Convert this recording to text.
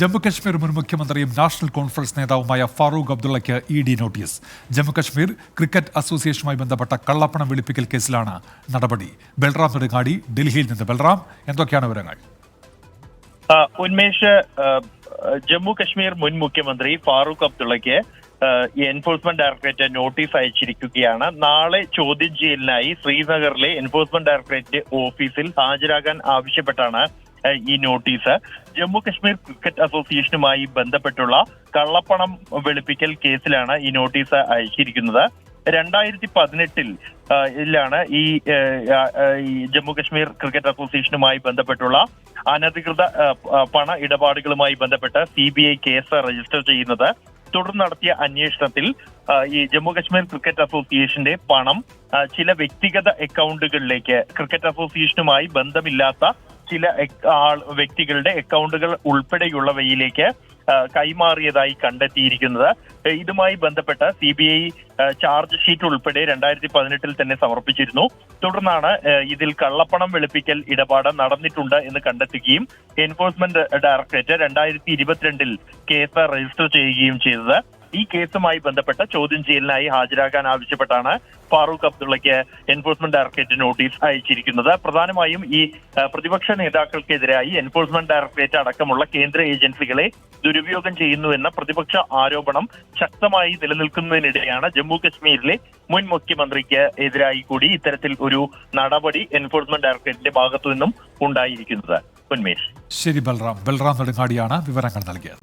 ജമ്മുകശ്മീർ മുൻ മുഖ്യമന്ത്രിയും national conference നേതാവുമായ ഫാറൂഖ് അബ്ദുള്ളയ്ക്ക് ED നോട്ടീസ്. ജമ്മുകശ്മീർ ക്രിക്കറ്റ് അസോസിയേഷനുമായി ബന്ധപ്പെട്ട കള്ളപ്പണം വെളുപ്പിക്കൽ കേസിലാണ് നടപടി. ബൽറാം നെടുങ്ങാടി, ഡൽഹിയിൽ നിന്ന്. ബൽറാം, എന്തൊക്കെയാണ് വിവരങ്ങൾ? ഉന്മേഷ്, ജമ്മു കശ്മീർ മുൻ മുഖ്യമന്ത്രി ഫാറൂഖ് അബ്ദുള്ളയ്ക്ക് എൻഫോഴ്സ്മെന്റ് ഡയറക്ടറേറ്റ് നോട്ടീസ് അയച്ചിരിക്കുകയാണ്. നാളെ ചോദ്യം ചെയ്യലിനായി ശ്രീനഗറിലെ എൻഫോഴ്സ്മെന്റ് ഡയറക്ടറേറ്റ് ഓഫീസിൽ ഹാജരാകാൻ ആവശ്യപ്പെട്ടാണ് ഈ നോട്ടീസ്. ജമ്മു കശ്മീർ ക്രിക്കറ്റ് അസോസിയേഷനുമായി ബന്ധപ്പെട്ടുള്ള കള്ളപ്പണം വെളുപ്പിക്കൽ കേസിലാണ് ഈ നോട്ടീസ് അയച്ചിരിക്കുന്നത്. 2018 ഈ ജമ്മു കശ്മീർ ക്രിക്കറ്റ് അസോസിയേഷനുമായി ബന്ധപ്പെട്ടുള്ള അനധികൃത പണ ഇടപാടുകളുമായി ബന്ധപ്പെട്ട് CBI കേസ് രജിസ്റ്റർ ചെയ്യുന്നത്. തുടർന്ന് നടത്തിയ അന്വേഷണത്തിൽ ഈ ജമ്മു കശ്മീർ ക്രിക്കറ്റ് അസോസിയേഷന്റെ പണം ചില വ്യക്തിഗത അക്കൗണ്ടുകളിലേക്ക്, ക്രിക്കറ്റ് അസോസിയേഷനുമായി ബന്ധമില്ലാത്ത ചില വ്യക്തികളുടെ അക്കൗണ്ടുകൾ ഉൾപ്പെടെയുള്ളവയിലേക്ക് കൈമാറിയതായി കണ്ടെത്തിയിരിക്കുന്നത്. ഇതുമായി ബന്ധപ്പെട്ട CBI ചാർജ് ഷീറ്റ് ഉൾപ്പെടെ 2018 തന്നെ സമർപ്പിച്ചിരുന്നു. തുടർന്നാണ് ഇതിൽ കള്ളപ്പണം വെളുപ്പിക്കൽ ഇടപാട് നടന്നിട്ടുണ്ട് എന്ന് കണ്ടെത്തുകയും എൻഫോഴ്സ്മെന്റ് ഡയറക്ടറേറ്റ് 2022 കേസ് രജിസ്റ്റർ ചെയ്യുകയും ചെയ്തത്. ഈ കേസുമായി ബന്ധപ്പെട്ട ചോദ്യം ചെയ്യലിനായി ഹാജരാകാൻ ആവശ്യപ്പെട്ടാണ് ഫാറൂഖ് അബ്ദുള്ളയ്ക്ക് എൻഫോഴ്സ്മെന്റ് ഡയറക്ടറേറ്റ് നോട്ടീസ് അയച്ചിരിക്കുന്നത്. പ്രധാനമായും ഈ പ്രതിപക്ഷ നേതാക്കൾക്കെതിരായി എൻഫോഴ്സ്മെന്റ് ഡയറക്ടറേറ്റ് അടക്കമുള്ള കേന്ദ്ര ഏജൻസികളെ ദുരുപയോഗം ചെയ്യുന്നുവെന്ന പ്രതിപക്ഷ ആരോപണം ശക്തമായി നിലനിൽക്കുന്നതിനിടെയാണ് ജമ്മു കശ്മീരിലെ മുൻ മുഖ്യമന്ത്രിക്ക് എതിരായി കൂടി ഇത്തരത്തിൽ ഒരു നടപടി എൻഫോഴ്സ്മെന്റ് ഡയറക്ടറേറ്റിന്റെ ഭാഗത്തു നിന്നും ഉണ്ടായിരിക്കുന്നത്. ഉന്മേഷ്. ശരി ബൽറാം നെടുങ്ങാടിയാണ് വിവരങ്ങൾ നൽകിയത്.